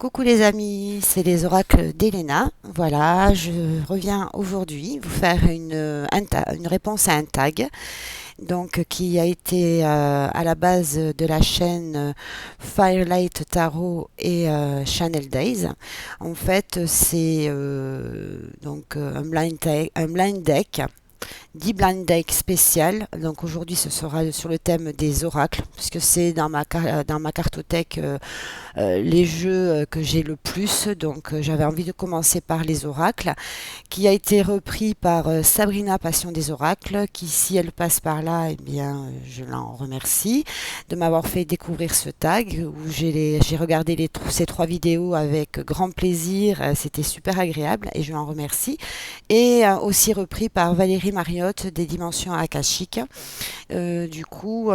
Coucou les amis, c'est les oracles d'Elena. Voilà, je reviens aujourd'hui vous faire une réponse à un tag qui a été à la base de la chaîne Firelight Tarot et Channel Days. En fait, c'est un blind deck 10 blind deck spécial. Donc aujourd'hui, ce sera sur le thème des oracles, puisque c'est dans ma cartothèque les jeux que j'ai le plus. J'avais envie de commencer par les oracles, qui a été repris par Sabrina Passion des oracles, qui si elle passe par là, eh bien, je l'en remercie de m'avoir fait découvrir ce tag, où j'ai regardé ces trois vidéos avec grand plaisir. C'était super agréable et je l'en remercie. Et aussi repris par Valérie Mariotte des Dimensions Akashiques, où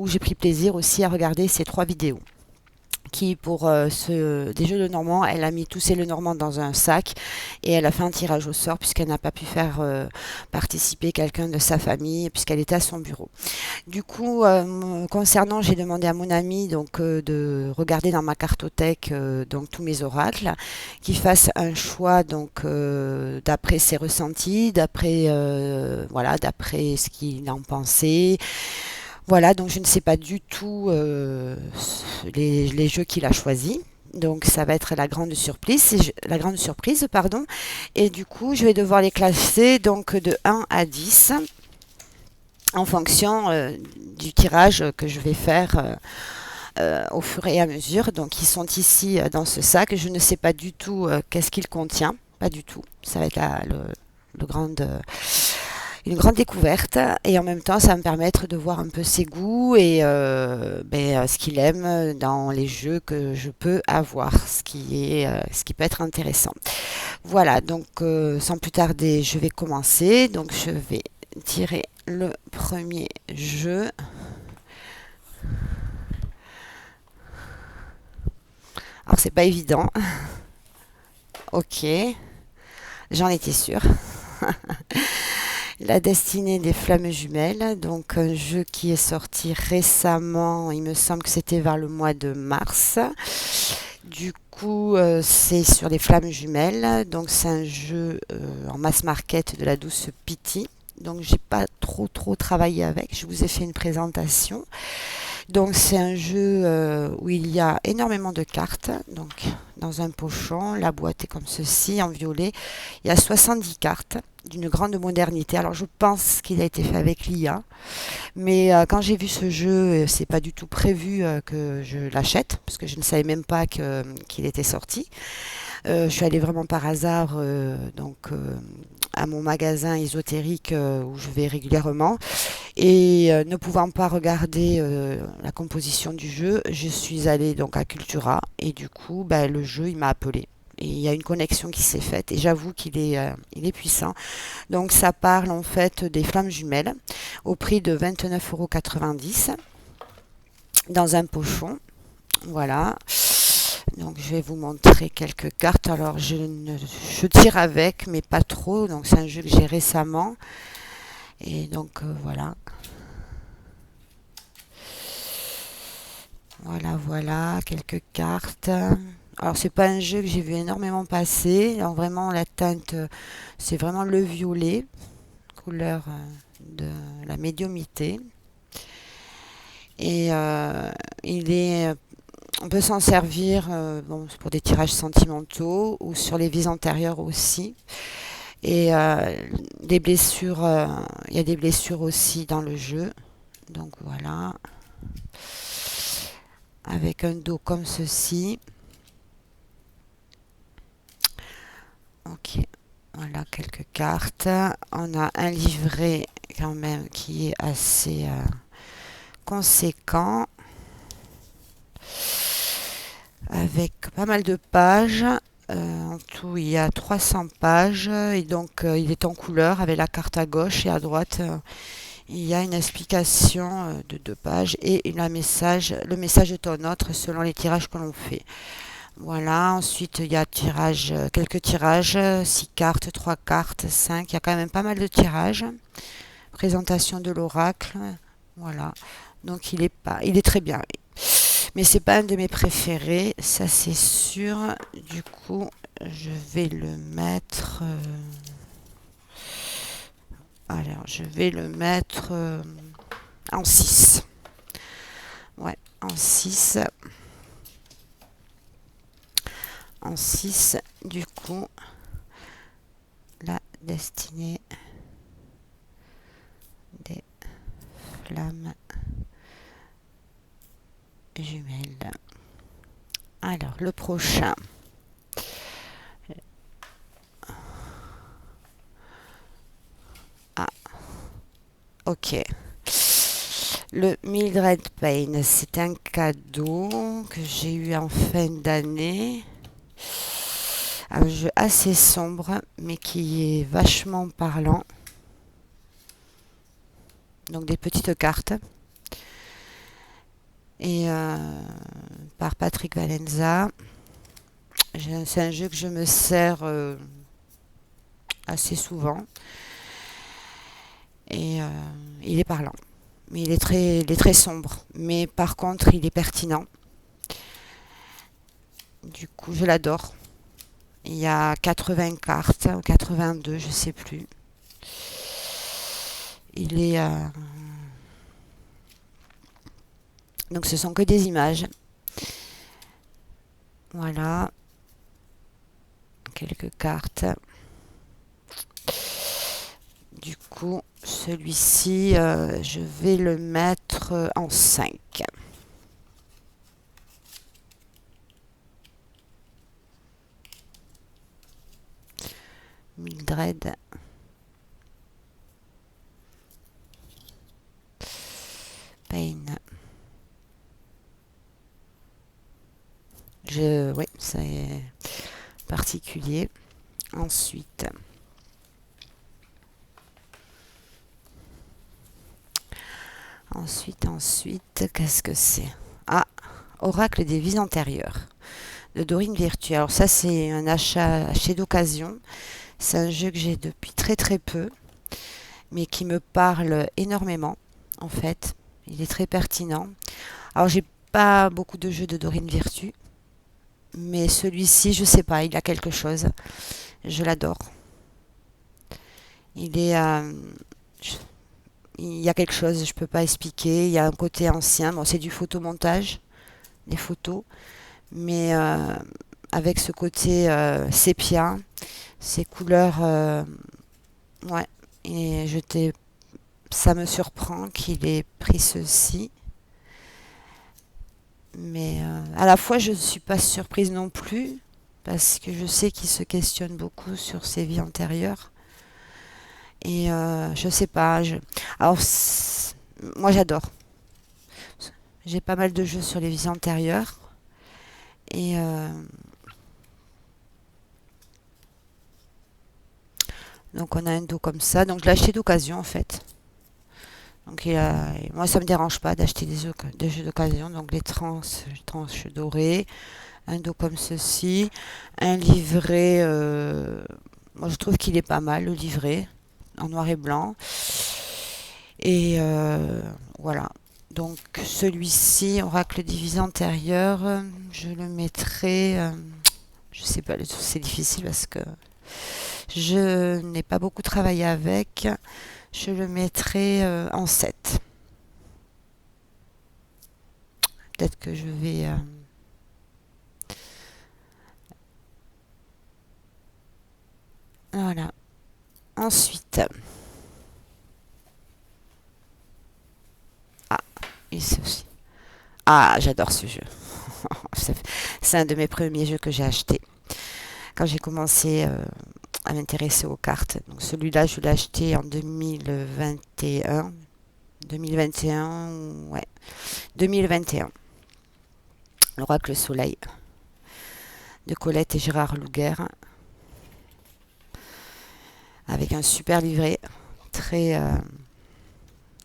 j'ai pris plaisir aussi à regarder ces trois vidéos qui pour des jeux Lenormand, elle a mis tous ses Lenormand dans un sac et elle a fait un tirage au sort puisqu'elle n'a pas pu faire participer quelqu'un de sa famille puisqu'elle était à son bureau. Concernant, j'ai demandé à mon ami de regarder dans ma cartothèque tous mes oracles, qu'il fasse un choix d'après ses ressentis, d'après ce qu'il en pensait. Voilà, donc je ne sais pas du tout les jeux qu'il a choisis. Donc ça va être la grande surprise, pardon. Et du coup, je vais devoir les classer donc de 1 à 10 en fonction du tirage que je vais faire au fur et à mesure. Donc ils sont ici dans ce sac. Je ne sais pas du tout qu'est-ce qu'il contient, pas du tout. Ça va être le grande une grande découverte et en même temps ça va me permettre de voir un peu ses goûts et ce qu'il aime dans les jeux que je peux avoir, ce qui peut être intéressant. Voilà, sans plus tarder, je vais commencer. Donc je vais tirer le premier jeu. Alors c'est pas évident. Ok, j'en étais sûre. La destinée des flammes jumelles, donc un jeu qui est sorti récemment, il me semble que c'était vers le mois de mars. C'est sur les flammes jumelles, donc c'est un jeu en mass market de la douce Pity. Donc j'ai pas trop travaillé avec, je vous ai fait une présentation. Donc c'est un jeu où il y a énormément de cartes. Donc dans un pochon, la boîte est comme ceci en violet. Il y a 70 cartes d'une grande modernité. Alors je pense qu'il a été fait avec l'IA, mais quand j'ai vu ce jeu, c'est pas du tout prévu que je l'achète parce que je ne savais même pas qu'il était sorti. Je suis allée vraiment par hasard à mon magasin ésotérique où je vais régulièrement. Et ne pouvant pas regarder la composition du jeu, je suis allée donc à Cultura et le jeu il m'a appelé. Et il y a une connexion qui s'est faite et j'avoue il est puissant. Donc ça parle en fait des flammes jumelles au prix de 29,90 € dans un pochon. Voilà. Donc je vais vous montrer quelques cartes. Alors je tire avec mais pas trop. Donc c'est un jeu que j'ai récemment. Et voilà. Voilà, quelques cartes. Alors c'est pas un jeu que j'ai vu énormément passer. Alors vraiment la teinte, c'est vraiment le violet, couleur de la médiumité. Et on peut s'en servir pour des tirages sentimentaux ou sur les vies antérieures aussi. Et des blessures, il y a des blessures aussi dans le jeu. Donc voilà, avec un dos comme ceci. Ok, voilà quelques cartes. On a un livret quand même qui est assez conséquent, avec pas mal de pages. En tout, il y a 300 pages et il est en couleur avec la carte à gauche et à droite. Il y a une explication de 2 pages et le message de ton autre selon les tirages que l'on fait. Voilà, ensuite il y a quelques tirages, 6 cartes, 3 cartes, 5. Il y a quand même pas mal de tirages. Présentation de l'oracle. Voilà, donc il est très bien. Mais c'est pas un de mes préférés, ça c'est sûr. Du coup, je vais le mettre. Alors, je vais le mettre en 6. Ouais, en 6. En 6, du coup, la destinée des flammes jumelles. Alors, le prochain. Ah, ok. Le Mildred Payne, c'est un cadeau que j'ai eu en fin d'année. Un jeu assez sombre, mais qui est vachement parlant. Donc des petites cartes. Et par Patrick Valenza. C'est un jeu que je me sers assez souvent. Et il est parlant. Mais il est très sombre. Mais par contre, il est pertinent. Du coup, je l'adore. Il y a 80 cartes, ou 82, je sais plus. Il est... Donc ce sont que des images. Voilà. Quelques cartes. Du coup, celui-ci, je vais le mettre en 5. Mildred Payne. Oui, c'est particulier. Ensuite, qu'est-ce que c'est? Ah, Oracle des vies antérieures de Dorine Virtue. Alors ça, c'est un achat d'occasion. C'est un jeu que j'ai depuis très très peu, mais qui me parle énormément, en fait. Il est très pertinent. Alors, j'ai pas beaucoup de jeux de Dorine Virtue, mais celui-ci, je sais pas, il a quelque chose. Je l'adore. Il est, il y a quelque chose, je peux pas expliquer. Il y a un côté ancien. Bon, c'est du photomontage, des photos, mais avec ce côté sépia, ces couleurs, ouais. Et ça me surprend qu'il ait pris ceci. Mais à la fois, je ne suis pas surprise non plus, parce que je sais qu'il se questionne beaucoup sur ses vies antérieures. Et je sais pas. Alors, moi, j'adore. J'ai pas mal de jeux sur les vies antérieures. Et donc, on a un dos comme ça. Donc, je l'ai acheté d'occasion, en fait. Donc, moi, ça me dérange pas d'acheter des jeux d'occasion. Donc, les tranches dorées. Un dos comme ceci. Un livret. Moi, je trouve qu'il est pas mal, le livret. En noir et blanc. Et voilà. Donc celui-ci, Oracle divisé antérieur, je le mettrai, je sais pas, c'est difficile parce que je n'ai pas beaucoup travaillé avec. Je le mettrai en 7. Peut-être que je vais... voilà. Ensuite, ah, et ceci. Ah, j'adore ce jeu. C'est un de mes premiers jeux que j'ai acheté quand j'ai commencé à m'intéresser aux cartes. Donc celui-là, je l'ai acheté en 2021. 2021, ouais. 2021. L'Oracle Soleil de Colette et Gérard Louguer. Avec un super livret. Très...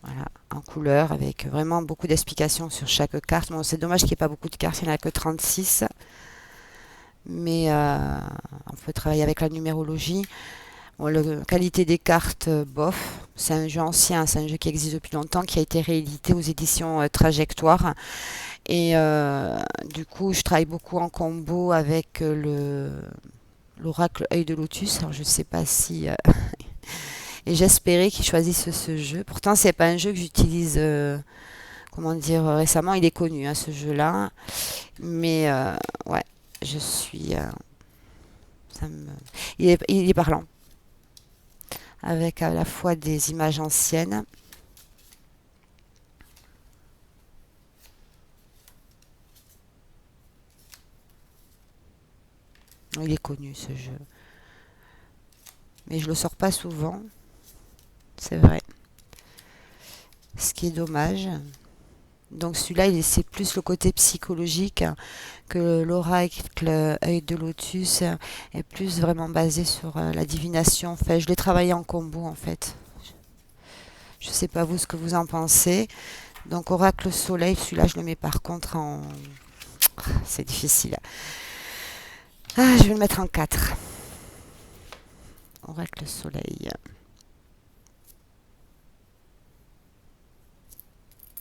voilà, en couleur, avec vraiment beaucoup d'explications sur chaque carte. Bon, c'est dommage qu'il n'y ait pas beaucoup de cartes, il n'y en a que 36. Mais on peut travailler avec la numérologie. Bon, la qualité des cartes, bof. C'est un jeu ancien, c'est un jeu qui existe depuis longtemps, qui a été réédité aux éditions Trajectoire. Et du coup, je travaille beaucoup en combo avec l'Oracle Œil de Lotus. Alors, je sais pas si. Et j'espérais qu'ils choisissent ce jeu. Pourtant, c'est pas un jeu que j'utilise, comment dire, récemment. Il est connu, hein, ce jeu-là. Mais ouais, je suis. Ça me... il est parlant. Avec à la fois des images anciennes. Il est connu, ce jeu. Mais je le sors pas souvent. C'est vrai. Ce qui est dommage. Donc celui-là, c'est plus le côté psychologique, hein, que l'oracle œil de lotus est plus vraiment basé sur la divination. Enfin, je l'ai travaillé en combo en fait. Je sais pas vous ce que vous en pensez. Donc oracle soleil, celui-là je le mets par contre en... C'est difficile. Ah, je vais le mettre en 4. Oracle soleil.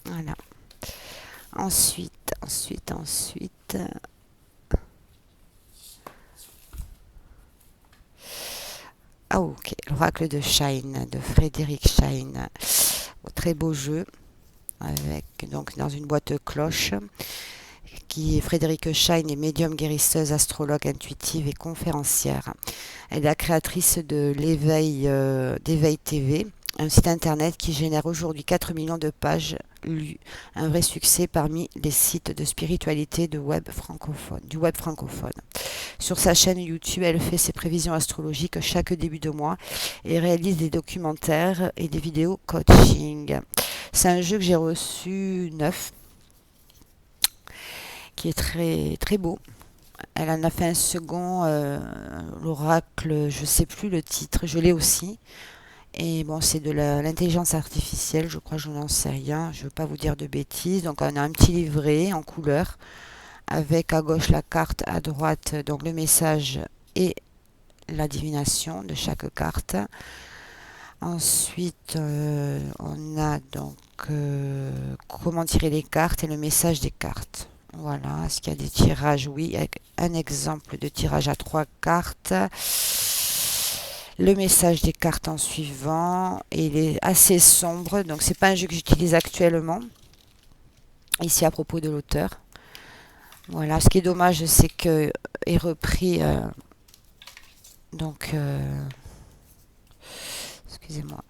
Voilà. Ensuite. Ah ok, l'oracle de Shine, de Frédéric Shine. Très beau jeu, avec donc dans une boîte cloche. Qui est Frédéric Shine est médium guérisseuse, astrologue intuitive et conférencière. Elle est la créatrice de d'Éveil TV, un site internet qui génère aujourd'hui 4 millions de pages lues, un vrai succès parmi les sites de spiritualité du web francophone. Sur sa chaîne YouTube, elle fait ses prévisions astrologiques chaque début de mois et réalise des documentaires et des vidéos coaching. C'est un jeu que j'ai reçu neuf, qui est très très beau. Elle en a fait un second, l'oracle, je sais plus le titre, je l'ai aussi. Et bon, c'est de l'intelligence artificielle, je crois, je n'en sais rien, je ne veux pas vous dire de bêtises. Donc on a un petit livret en couleur, avec à gauche la carte, à droite donc le message et la divination de chaque carte. Ensuite, on a donc comment tirer les cartes et le message des cartes. Voilà, est-ce qu'il y a des tirages? Oui, avec un exemple de tirage à 3 cartes. Le message des cartes en suivant. Et il est assez sombre, donc c'est pas un jeu que j'utilise actuellement. Ici à propos de l'auteur. Voilà, ce qui est dommage, c'est que est repris donc excusez-moi.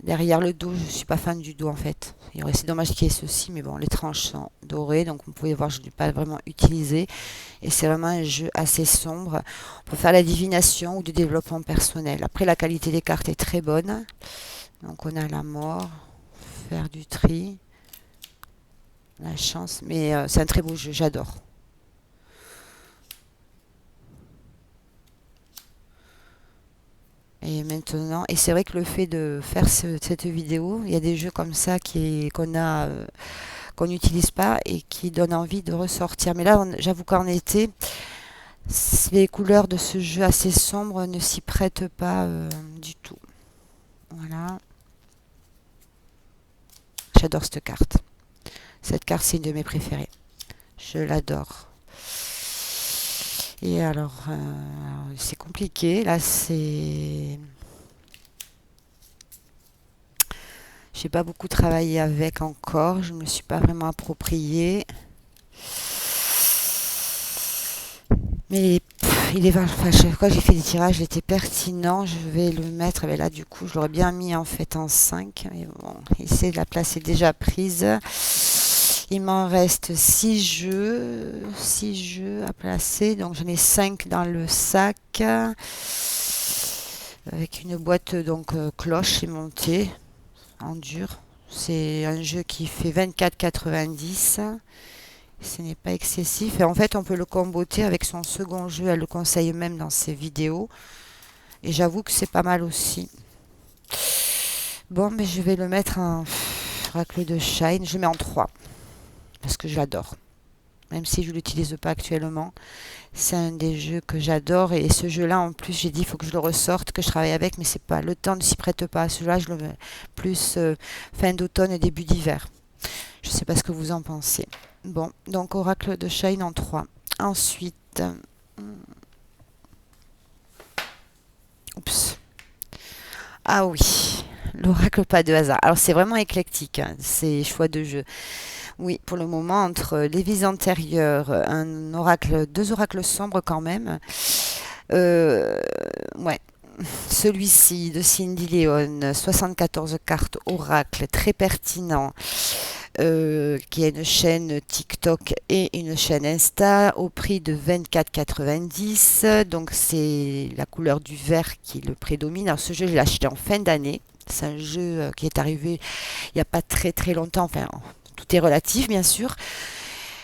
Derrière le dos, je ne suis pas fan du dos en fait. C'est dommage qu'il y ait ceci, mais bon, les tranches sont dorées, donc vous pouvez voir, je ne l'ai pas vraiment utilisé. Et c'est vraiment un jeu assez sombre pour faire la divination ou du développement personnel. Après, la qualité des cartes est très bonne. Donc on a la mort, faire du tri, la chance, mais c'est un très beau jeu, j'adore. Et maintenant, et c'est vrai que le fait de faire cette vidéo, il y a des jeux comme ça qu'on n'utilise pas et qui donnent envie de ressortir. Mais là, j'avoue qu'en été, les couleurs de ce jeu assez sombre ne s'y prêtent pas du tout. Voilà, j'adore cette carte. Cette carte, c'est une de mes préférées. Je l'adore. Et alors, c'est compliqué. Là, j'ai pas beaucoup travaillé avec encore. Je ne me suis pas vraiment approprié. Mais enfin, chaque fois que j'ai fait des tirages, il était pertinent. Je vais le mettre. Mais là, du coup, je l'aurais bien mis en fait en 5. Mais bon, ici, la place est déjà prise. Il m'en reste 6 jeux. 6 jeux à placer. Donc, j'en ai 5 dans le sac. Avec une boîte donc cloche aimantée en dur. C'est un jeu qui fait 24,90. Ce n'est pas excessif. Et en fait, on peut le comboter avec son second jeu. Elle le conseille même dans ses vidéos. Et j'avoue que c'est pas mal aussi. Bon, mais je vais le mettre en racle de Shine. Je mets en 3. Parce que je l'adore. même si je ne l'utilise pas actuellement. C'est un des jeux que j'adore et ce jeu-là, en plus, j'ai dit, il faut que je le ressorte, que je travaille avec, mais c'est pas, le temps ne s'y prête pas. Ce jeu-là, je le mets plus fin d'automne et début d'hiver. Je ne sais pas ce que vous en pensez. Bon, donc Oracle de Shine en 3. Ensuite, oups. Ah oui, l'oracle pas de hasard. Alors c'est vraiment éclectique, hein, ces choix de jeu. Oui, pour le moment, entre les vies antérieures, un oracle, deux oracles sombres quand même. Euh, ouais, celui-ci de Cindy Leon, 74 cartes oracle, très pertinent, qui a une chaîne TikTok et une chaîne Insta au prix de 24,90. Donc c'est la couleur du vert qui le prédomine. Alors ce jeu, je l'ai acheté en fin d'année. C'est un jeu qui est arrivé il n'y a pas très très longtemps. Enfin, tout est relatif, bien sûr.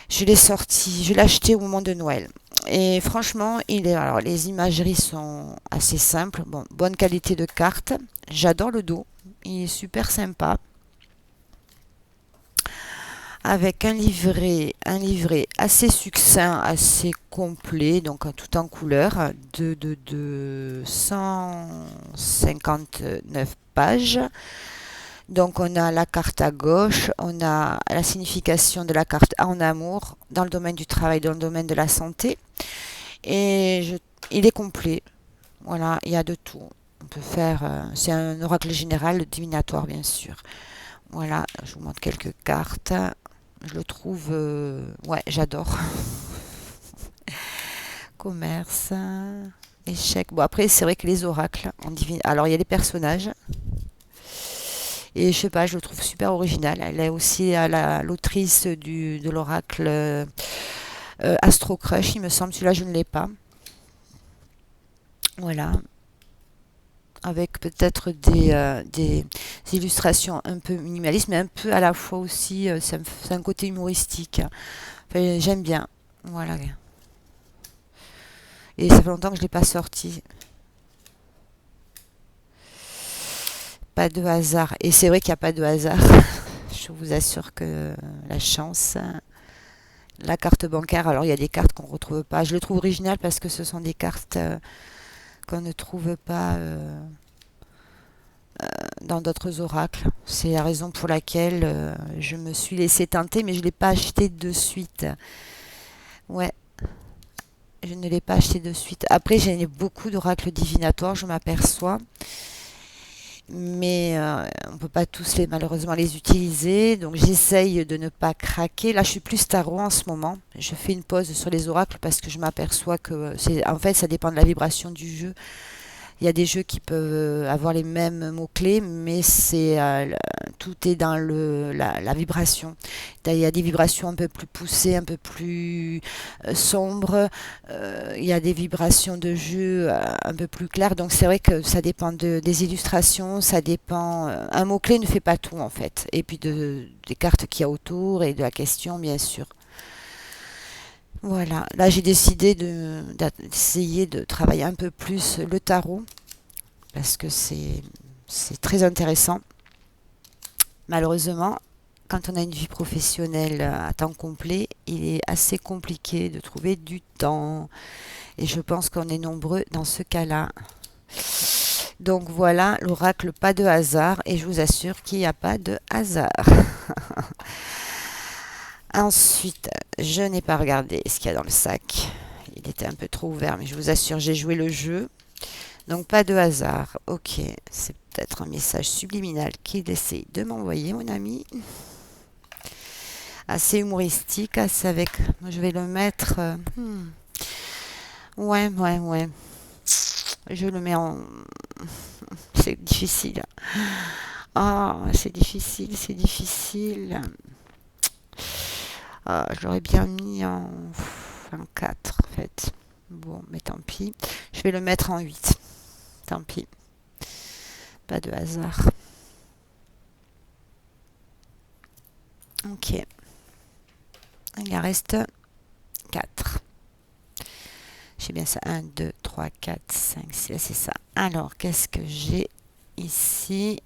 Je l'ai acheté au moment de Noël. Et franchement, alors, les imageries sont assez simples. Bon, bonne qualité de carte. J'adore le dos. Il est super sympa. Avec un livret assez succinct, assez complet, donc tout en couleur, de 159 pages. Donc on a la carte à gauche, on a la signification de la carte en amour, dans le domaine du travail, dans le domaine de la santé. Et il est complet. Voilà, il y a de tout. On peut faire. C'est un oracle général divinatoire, bien sûr. Voilà, je vous montre quelques cartes. Je le trouve. Ouais, j'adore. Commerce. Échec. Bon, après, c'est vrai que les oracles en divin. Alors, il y a les personnages. Et je sais pas, je le trouve super original. Elle est aussi l'autrice de l'oracle Astro Crush, il me semble. Celui-là, je ne l'ai pas. Voilà. Avec peut-être des illustrations un peu minimalistes, mais un peu à la fois aussi, c'est un côté humoristique. Enfin, j'aime bien. Voilà. Et ça fait longtemps que je ne l'ai pas sorti. Pas de hasard. Et c'est vrai qu'il n'y a pas de hasard. Je vous assure que la chance, la carte bancaire, alors il y a des cartes qu'on ne retrouve pas. Je le trouve original parce que ce sont des cartes qu'on ne trouve pas dans d'autres oracles. C'est la raison pour laquelle je me suis laissé tenter, mais je ne l'ai pas acheté de suite. Ouais, je ne l'ai pas acheté de suite. Après, j'ai beaucoup d'oracles divinatoires, je m'aperçois. Mais on ne peut pas tous malheureusement les utiliser. Donc j'essaye de ne pas craquer. Là, je suis plus tarot en ce moment. Je fais une pause sur les oracles parce que je m'aperçois que en fait, ça dépend de la vibration du jeu. Il y a des jeux qui peuvent avoir les mêmes mots-clés, mais tout est dans la vibration. Il y a des vibrations un peu plus poussées, un peu plus sombres. Il y a des vibrations de jeu un peu plus claires. Donc c'est vrai que ça dépend des illustrations, ça dépend. Un mot-clé ne fait pas tout en fait. Et puis des cartes qu'il y a autour et de la question, bien sûr. Voilà, là j'ai décidé d'essayer de travailler un peu plus le tarot parce que c'est très intéressant. Malheureusement, quand on a une vie professionnelle à temps complet, il est assez compliqué de trouver du temps. Et je pense qu'on est nombreux dans ce cas-là. Donc voilà, l'oracle pas de hasard et je vous assure qu'il n'y a pas de hasard. Ensuite, je n'ai pas regardé ce qu'il y a dans le sac. Il était un peu trop ouvert, mais je vous assure, j'ai joué le jeu. Donc pas de hasard. Ok, c'est peut-être un message subliminal qu'il essaie de m'envoyer, mon ami. Assez humoristique, assez avec. Je vais le mettre. Ouais, ouais, ouais. Je le mets en. C'est difficile. Ah, c'est difficile, c'est difficile. Ah, je l'aurais bien mis en 4 en fait. Bon, mais tant pis. Je vais le mettre en 8. Tant pis. Pas de hasard. Ok. Il en reste 4. J'ai bien ça. 1, 2, 3, 4, 5, 6. C'est ça. Alors, qu'est-ce que j'ai ici?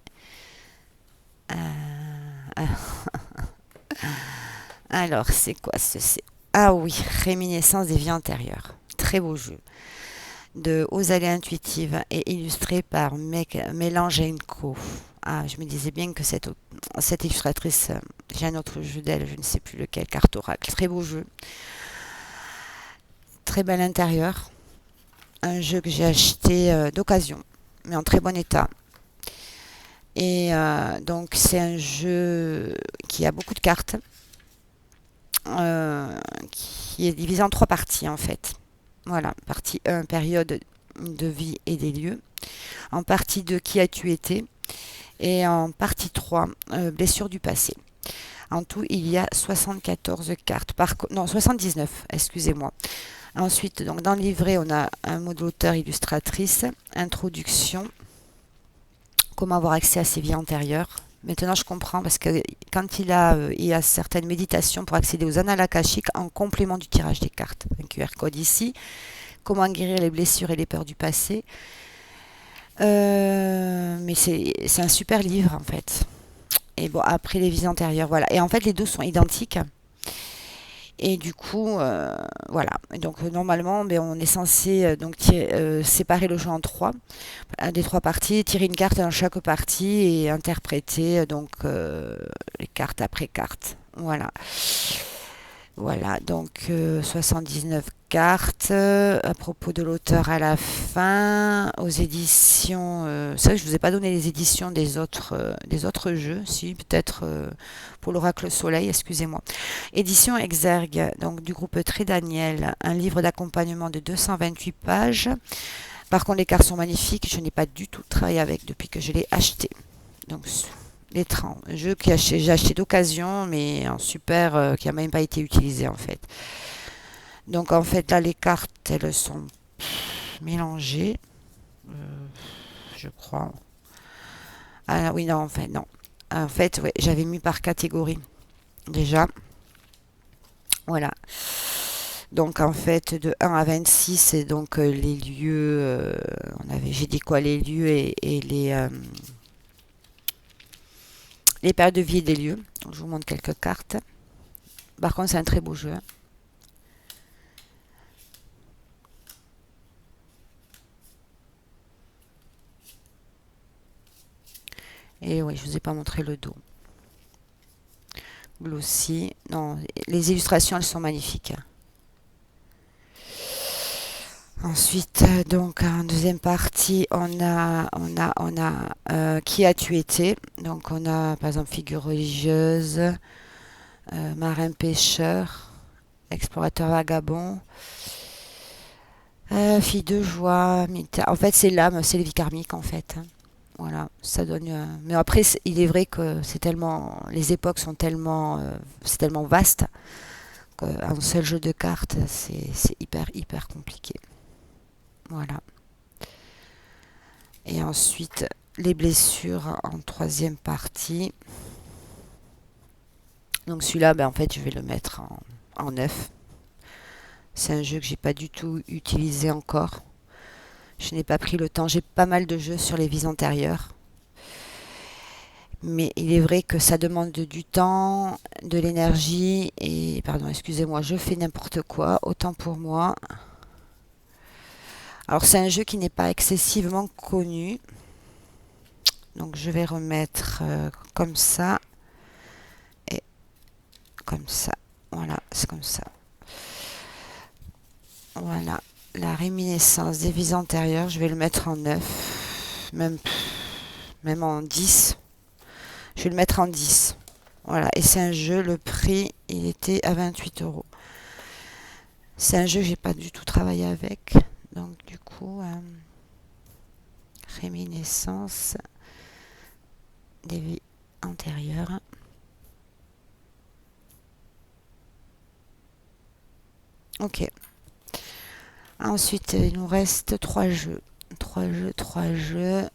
Alors, c'est quoi ceci? Ah oui, Réminiscence des vies antérieures. Très beau jeu. De Aux allées intuitives et illustré par Mélange Co. Ah, je me disais bien que cette illustratrice, j'ai un autre jeu d'elle, je ne sais plus lequel, Carte Oracle. Très beau jeu, très bel intérieur. Un jeu que j'ai acheté d'occasion, mais en très bon état. Et donc c'est un jeu qui a beaucoup de cartes, euh, qui est divisé en trois parties en fait. Voilà, partie 1, période de vie et des lieux. En partie 2, qui as-tu été? Et en partie 3, blessure du passé. En tout, il y a 74 cartes. Non, 79, excusez-moi. Ensuite, donc, dans le livret, on a un mot d'auteur illustratrice, introduction, comment avoir accès à ses vies antérieures. Maintenant, je comprends parce que quand il y a certaines méditations pour accéder aux annales akashiques en complément du tirage des cartes. Un QR code ici. Comment guérir les blessures et les peurs du passé. Mais c'est un super livre en fait. Et bon, après les vies antérieures, voilà. Et en fait, les deux sont identiques. Et du coup, voilà. Donc normalement, ben, on est censé séparer le jeu en trois, des trois parties, tirer une carte dans chaque partie et interpréter les cartes après cartes. Voilà. Voilà, donc 79 cartes. À propos de l'auteur à la fin, aux éditions. C'est vrai que je ne vous ai pas donné les éditions des autres jeux. Si, peut-être pour l'Oracle Soleil, excusez-moi. Édition Exergue, donc du groupe Très Daniel. Un livre d'accompagnement de 228 pages. Par contre, les cartes sont magnifiques. Je n'ai pas du tout travaillé avec depuis que je l'ai acheté. Donc, l'étrange jeu que j'ai acheté d'occasion, mais en super, qui n'a même pas été utilisé en fait. Donc en fait là les cartes elles sont mélangées, euh, je crois. Ah oui non en fait non. En fait ouais, j'avais mis par catégorie déjà. Voilà. Donc en fait de 1 à 26 c'est donc les lieux. J'ai dit quoi les lieux et les périodes de vie des lieux. Donc, je vous montre quelques cartes. Par contre, c'est un très beau jeu. Et oui, je ne vous ai pas montré le dos. Glossy. Non, les illustrations, elles sont magnifiques. Ensuite, donc en deuxième partie, on a qui as-tu été? Donc on a par exemple figure religieuse, marin pêcheur, explorateur vagabond, fille de joie, en fait c'est l'âme, c'est les vies karmiques en fait, hein. Voilà, ça donne. Mais après, il est vrai que c'est tellement, les époques sont tellement, c'est tellement vaste qu'un seul jeu de cartes, c'est hyper compliqué. Voilà. Et ensuite, les blessures en troisième partie. Donc celui-là, ben, en fait, je vais le mettre en neuf. C'est un jeu que j'ai pas du tout utilisé encore. Je n'ai pas pris le temps. J'ai pas mal de jeux sur les vies antérieures. Mais il est vrai que ça demande du temps, de l'énergie. Et, pardon, excusez-moi, je fais n'importe quoi. Autant pour moi. Alors, c'est un jeu qui n'est pas excessivement connu. Donc, je vais remettre comme ça. Et comme ça. Voilà, c'est comme ça. Voilà. La réminiscence des vies antérieures, je vais le mettre en 9. Même en 10. Je vais le mettre en 10. Voilà. Et c'est un jeu, le prix, il était à 28 €. C'est un jeu que j'ai pas du tout travaillé avec. Donc, du coup, réminiscence des vies antérieures. Ok. Ensuite, il nous reste 3 jeux. 3 jeux.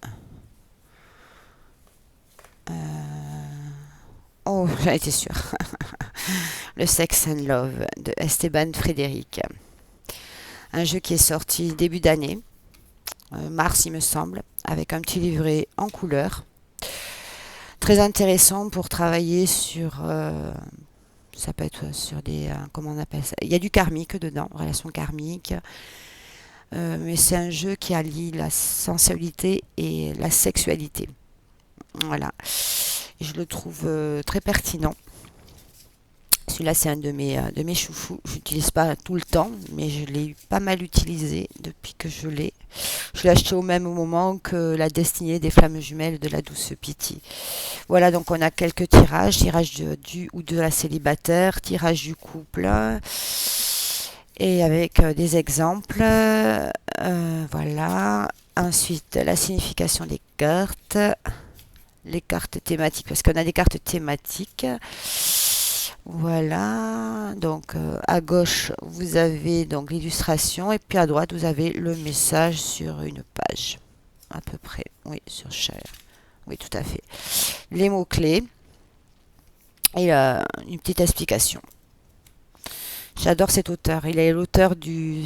Oh, j'en étais sûre. Le Sex and Love de Esteban Frédéric. Un jeu qui est sorti début d'année, mars il me semble, avec un petit livret en couleur. Très intéressant pour travailler Ça peut être sur des... comment on appelle ça? Il y a du karmique dedans, relation karmique. Mais c'est un jeu qui allie la sensualité et la sexualité. Voilà. Et je le trouve très pertinent. Celui-là, c'est un de mes chouchous. Je l'utilise pas tout le temps, mais je l'ai eu pas mal utilisé depuis que je l'ai. Je l'ai acheté au même moment que la destinée des flammes jumelles de la douce Pity. Voilà, donc on a quelques tirages. Tirage du ou de la célibataire, tirage du couple. Et avec des exemples. Voilà. Ensuite, la signification des cartes. Les cartes thématiques, parce qu'on a des cartes thématiques. Voilà, donc à gauche vous avez donc l'illustration et puis à droite vous avez le message sur une page, à peu près, oui, sur chaque, oui, tout à fait. Les mots-clés et une petite explication. J'adore cet auteur, il est l'auteur du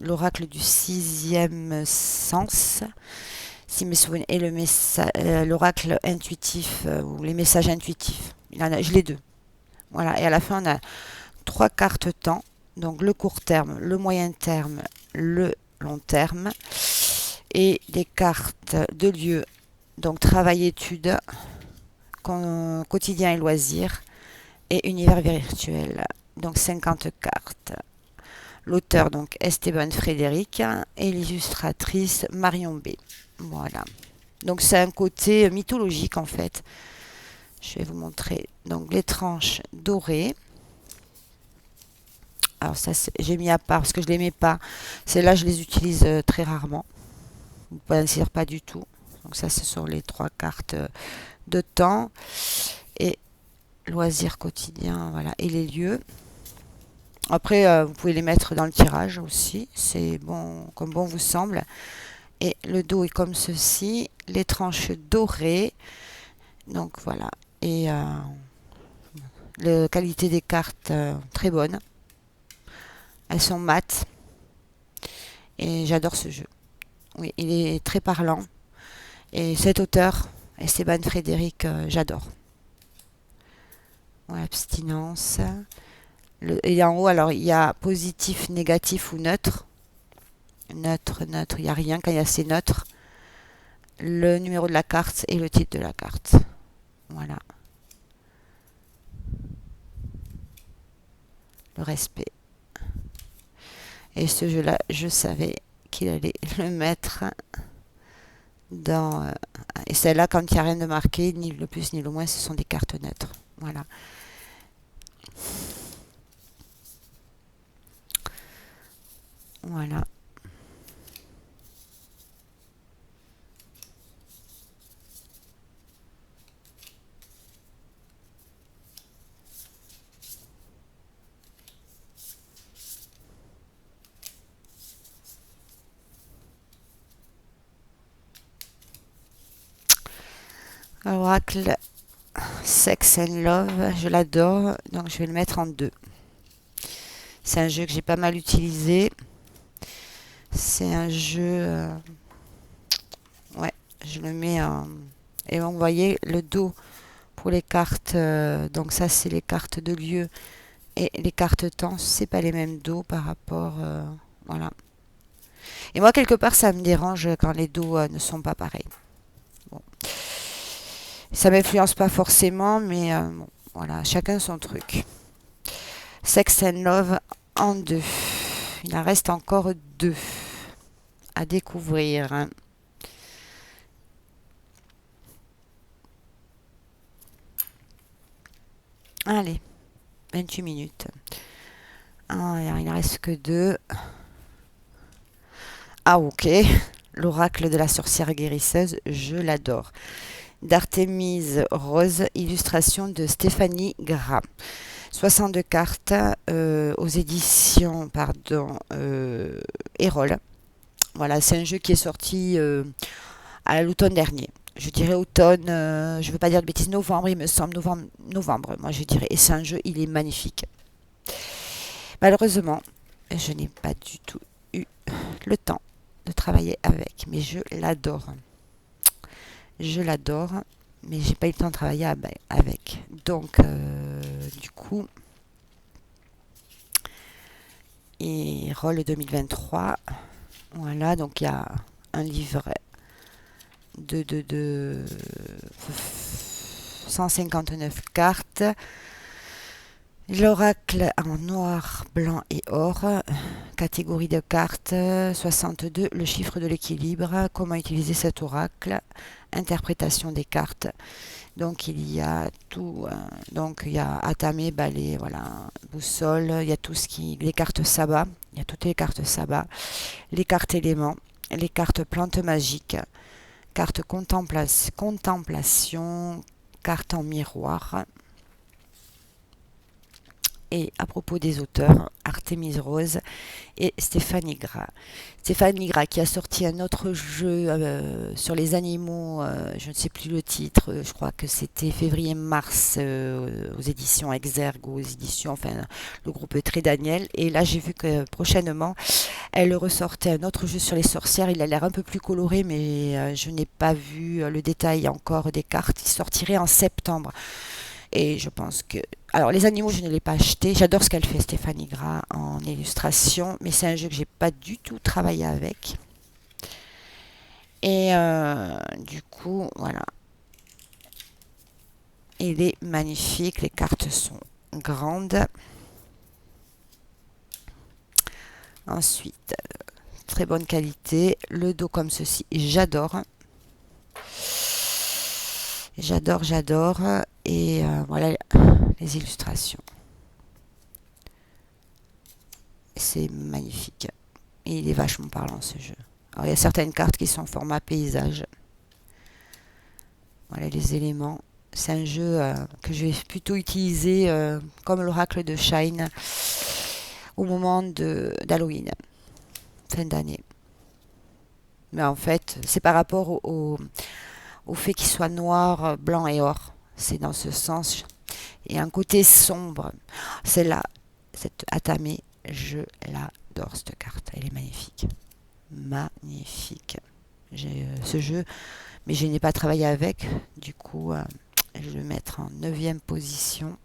l'oracle du sixième sens, si mes souvenirs, et l'oracle intuitif, ou les messages intuitifs. Je l'ai deux. Voilà, et à la fin, on a trois cartes temps, donc le court terme, le moyen terme, le long terme, et des cartes de lieu, donc travail-études, quotidien et loisirs, et univers virtuel, donc 50 cartes. L'auteur, donc Esteban Frédéric, et l'illustratrice Marion B. Voilà. Donc c'est un côté mythologique en fait. Je vais vous montrer donc les tranches dorées. Alors ça, j'ai mis à part parce que je les mets pas. Celles-là, je les utilise très rarement. Vous ne pouvez pas du tout. Donc ça, ce sont les trois cartes de temps et loisirs quotidiens, voilà, et les lieux. Après, vous pouvez les mettre dans le tirage aussi. C'est bon, comme bon vous semble. Et le dos est comme ceci. Les tranches dorées. Donc voilà. Et la qualité des cartes, très bonne. Elles sont mates. Et j'adore ce jeu. Oui, il est très parlant. Et cet auteur, Esteban Frédéric, j'adore. Voilà, abstinence. Et en haut, alors, il y a positif, négatif ou neutre. Neutre, neutre, il n'y a rien. Quand il y a c'est neutre. Le numéro de la carte et le titre de la carte. Voilà. Le respect. Et ce jeu-là, je savais qu'il allait le mettre dans... et celle-là, quand il n'y a rien de marqué, ni le plus ni le moins, ce sont des cartes neutres. Voilà. Voilà. Oracle Sex and Love, je l'adore, donc je vais le mettre en deux. C'est un jeu que j'ai pas mal utilisé. C'est un jeu... ouais, je le mets en... Et vous voyez le dos pour les cartes. Donc ça, c'est les cartes de lieu. Et les cartes temps, c'est pas les mêmes dos par rapport... voilà. Et moi, quelque part, ça me dérange quand les dos ne sont pas pareils. Bon. Ça m'influence pas forcément, mais bon, voilà, chacun son truc. Sex and Love en deux. Il en reste encore deux à découvrir. Hein. Allez, 28 minutes. Alors, il en reste que deux. Ah, ok. L'oracle de la sorcière guérisseuse, je l'adore. D'Artémise Rose, illustration de Stéphanie Gras. 62 cartes aux éditions Erol. Voilà, c'est un jeu qui est sorti à l'automne dernier. Je dirais automne, je ne veux pas dire de bêtises, novembre, il me semble, novembre, moi je dirais. Et c'est un jeu, il est magnifique. Malheureusement, je n'ai pas du tout eu le temps de travailler avec, mais je l'adore. Je l'adore, mais j'ai pas eu le temps de travailler avec. Donc, du coup, et Roll 2023. Voilà, donc il y a un livret de 159 cartes. L'oracle en noir, blanc et or. Catégorie de cartes 62. Le chiffre de l'équilibre. Comment utiliser cet oracle. Interprétation des cartes. Donc il y a tout. Donc il y a Atame, balai, voilà, boussole. Il y a tout ce qui. Les cartes sabbat. Il y a toutes les cartes sabbat. Les cartes éléments. Les cartes plantes magiques. Carte contemplation. Carte en miroir. Et à propos des auteurs, Artemis Rose et Stéphanie Gras. Stéphanie Gras qui a sorti un autre jeu sur les animaux, je ne sais plus le titre, je crois que c'était février-mars aux éditions Exergue ou aux éditions, enfin le groupe Très Daniel. Et là j'ai vu que prochainement elle ressortait un autre jeu sur les sorcières. Il a l'air un peu plus coloré, mais je n'ai pas vu le détail encore des cartes. Il sortirait en septembre. Et je pense que... Alors, les animaux, je ne l'ai pas acheté. J'adore ce qu'elle fait, Stéphanie Gras, en illustration. Mais c'est un jeu que j'ai pas du tout travaillé avec. Et du coup, voilà. Il est magnifique. Les cartes sont grandes. Ensuite, très bonne qualité. Le dos comme ceci. J'adore. J'adore. Et voilà les illustrations. C'est magnifique. Et il est vachement parlant ce jeu. Alors, il y a certaines cartes qui sont en format paysage. Voilà les éléments. C'est un jeu que je vais plutôt utiliser comme l'oracle de Shine au moment d'Halloween, fin d'année. Mais en fait, c'est par rapport au fait qu'il soit noir, blanc et or. C'est dans ce sens. Et un côté sombre. Celle-là, cette Atame, je l'adore cette carte. Elle est magnifique. Magnifique. J'ai ce jeu, mais je n'ai pas travaillé avec. Du coup, je vais le mettre en 9e position.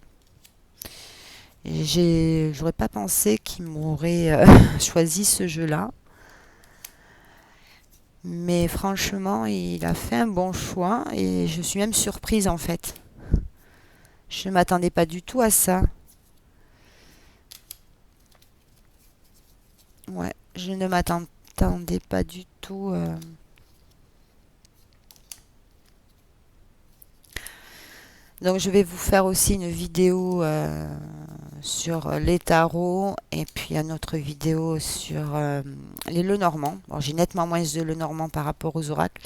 J'aurais pas pensé qu'il m'aurait choisi ce jeu-là. Mais franchement, il a fait un bon choix et je suis même surprise en fait. Je ne m'attendais pas du tout à ça. Ouais, je ne m'attendais pas du tout. Donc je vais vous faire aussi une vidéo sur les tarots et puis une autre vidéo sur les Lenormand. Bon, j'ai nettement moins de Lenormand par rapport aux oracles.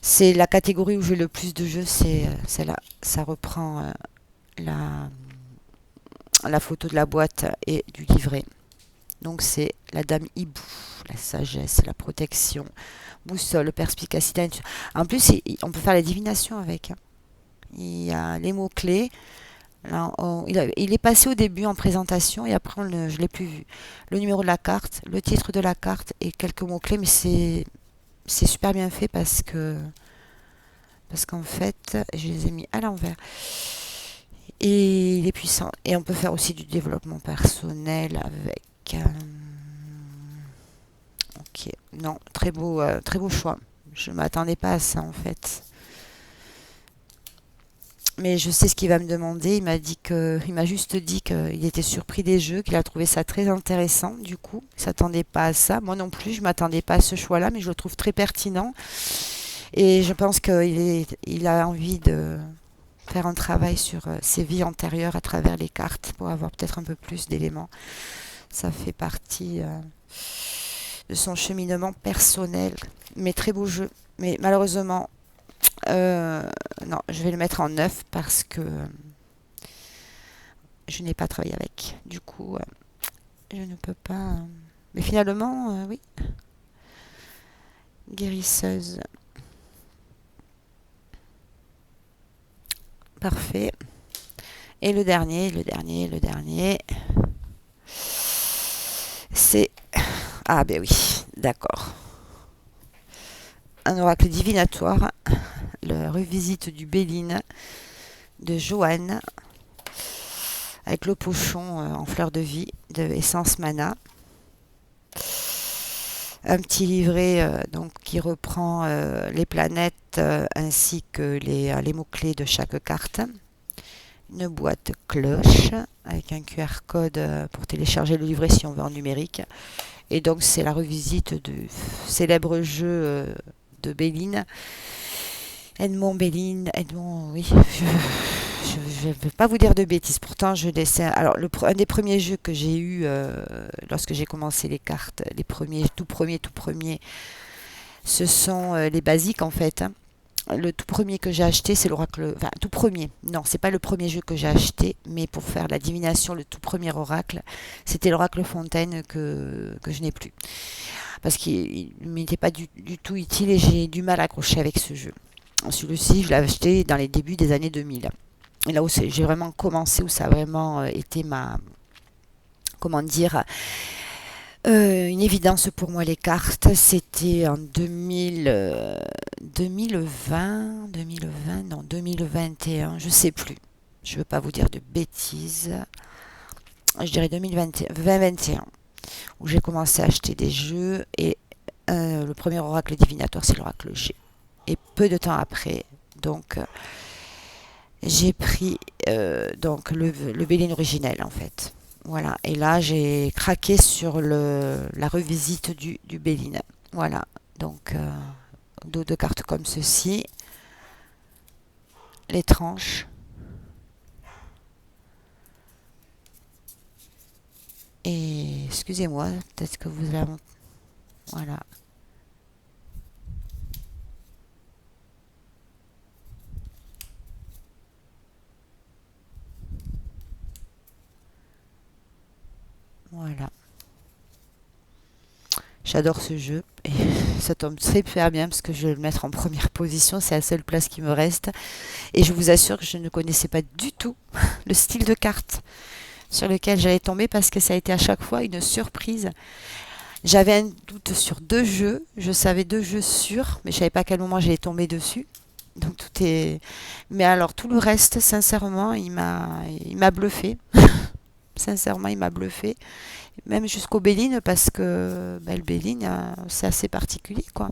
C'est la catégorie où j'ai le plus de jeux, c'est celle-là. Ça reprend la photo de la boîte et du livret. Donc c'est la dame hibou, la sagesse, la protection, boussole, perspicacité. En plus, on peut faire la divination avec. Il y a les mots-clés. Là, il est passé au début en présentation et après je ne l'ai plus vu. Le numéro de la carte, le titre de la carte et quelques mots-clés, mais c'est super bien fait parce qu'en fait, je les ai mis à l'envers. Et il est puissant. Et on peut faire aussi du développement personnel avec... ok, non, très beau choix. Je ne m'attendais pas à ça en fait. Mais je sais ce qu'il va me demander. Il m'a juste dit qu'il était surpris des jeux, qu'il a trouvé ça très intéressant. Du coup, il s'attendait pas à ça. Moi non plus, je m'attendais pas à ce choix-là, mais je le trouve très pertinent. Et je pense qu'il a envie de faire un travail sur ses vies antérieures à travers les cartes pour avoir peut-être un peu plus d'éléments. Ça fait partie de son cheminement personnel. Mais très beau jeu. Mais malheureusement, non, je vais le mettre en 9 parce que je n'ai pas travaillé avec. Du coup, je ne peux pas. Mais finalement, oui. Guérisseuse. Parfait. Et le dernier. C'est... Ah ben oui, d'accord. Un oracle divinatoire. Le revisite du Béline de Joanne. avec le pochon en fleur de vie de Essence Mana. Un petit livret donc, qui reprend les planètes ainsi que les mots-clés de chaque carte. Une boîte cloche avec un QR code pour télécharger le livret si on veut en numérique. Et donc c'est la revisite du célèbre jeu de Béline. Edmond, oui, je ne vais pas vous dire de bêtises. Pourtant, je laissais. Alors, un des premiers jeux que j'ai eu lorsque j'ai commencé les cartes, les premiers, tout premiers, ce sont les basiques en fait, hein. Le tout premier que j'ai acheté, c'est l'oracle. Enfin, tout premier. Non, c'est pas le premier jeu que j'ai acheté, mais pour faire la divination, le tout premier oracle, c'était l'oracle Fontaine que je n'ai plus. Parce qu'il ne m'était pas du tout utile et j'ai du mal à accrocher avec ce jeu. Celui-ci, je l'ai acheté dans les débuts des années 2000. Et là où j'ai vraiment commencé, où ça a vraiment été comment dire, une évidence pour moi les cartes, c'était en 2020, non 2021, je sais plus. Je veux pas vous dire de bêtises. Je dirais 2021, où j'ai commencé à acheter des jeux et le premier oracle divinatoire, c'est l'oracle G. Et peu de temps après, donc j'ai pris donc le Béline originel en fait. Voilà. Et là, j'ai craqué sur la revisite du Béline. Voilà. Donc, dos de cartes comme ceci. Les tranches. Et excusez-moi, peut-être que vous avez... Voilà. Voilà. J'adore ce jeu et ça tombe très bien parce que je vais le mettre en première position. C'est la seule place qui me reste. Et je vous assure que je ne connaissais pas du tout le style de carte sur lequel j'allais tomber parce que ça a été à chaque fois une surprise. J'avais un doute sur deux jeux. Je savais deux jeux sûrs, mais je savais pas à quel moment j'allais tomber dessus. Donc tout est. Mais alors tout le reste, sincèrement, il m'a bluffé. Sincèrement, il m'a bluffé. Même jusqu'au Béline parce que le Béline, c'est assez particulier, quoi.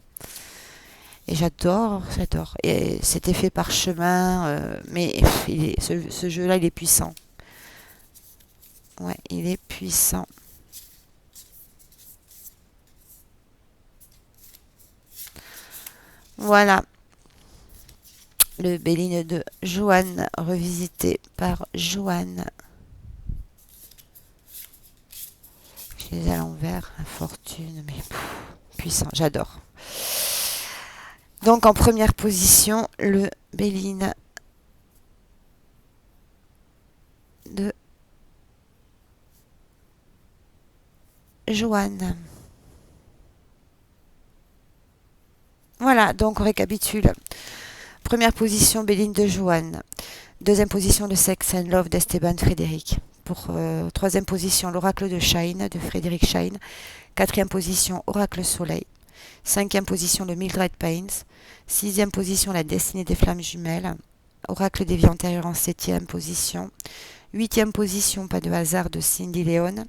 Et j'adore. Et cet effet parchemin, mais ce jeu-là, il est puissant. Ouais, il est puissant. Voilà, le Béline de Joanne, revisité par Joanne. Je les ai à l'envers, la fortune, mais puissant, j'adore. Donc en première position, le Béline de Joanne. Voilà, donc on récapitule. Première position, Béline de Joanne. Deuxième position, le Sex and Love d'Esteban Frédéric. Pour troisième position, l'Oracle de Shine de Frédéric Shine. Quatrième position, Oracle Soleil. Cinquième position, le Mildred Paynes. Sixième position, la Destinée des Flammes Jumelles. Oracle des Vies Antérieures en septième position. Huitième position, pas de hasard, de Cindy Léon.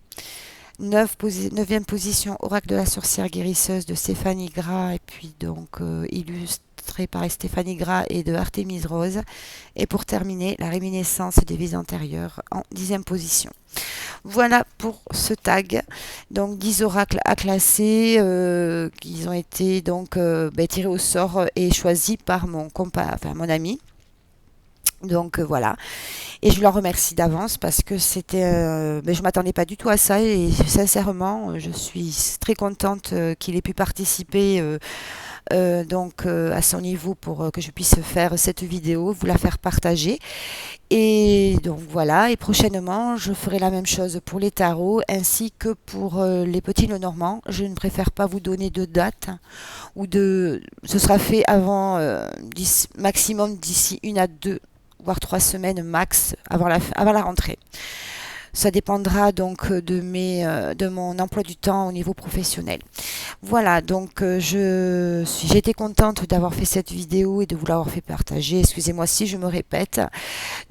Neuvième position, Oracle de la sorcière guérisseuse de Stéphanie Gras, et puis donc illustré par Stéphanie Gras et de Artémise Rose. Et pour terminer, la réminiscence des vies antérieures en dixième position. Voilà pour ce tag. Donc 10 oracles à classer qui ont été donc tirés au sort et choisis par mon ami. Donc voilà. Et je leur remercie d'avance parce que c'était, je m'attendais pas du tout à ça et sincèrement, je suis très contente qu'il ait pu participer donc à son niveau pour que je puisse faire cette vidéo, vous la faire partager. Et donc voilà, et prochainement, je ferai la même chose pour les tarots ainsi que pour les petits Lenormand. Je ne préfère pas vous donner de date ce sera fait avant, maximum d'ici 1 à 2 voire 3 semaines max avant la rentrée. Ça dépendra donc de mon emploi du temps au niveau professionnel. Voilà, donc j'ai été contente d'avoir fait cette vidéo et de vous l'avoir fait partager. Excusez-moi si je me répète.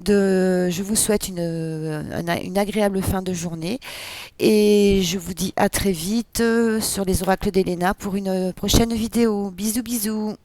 Je vous souhaite une agréable fin de journée et je vous dis à très vite sur les oracles d'Elena pour une prochaine vidéo. Bisous, bisous.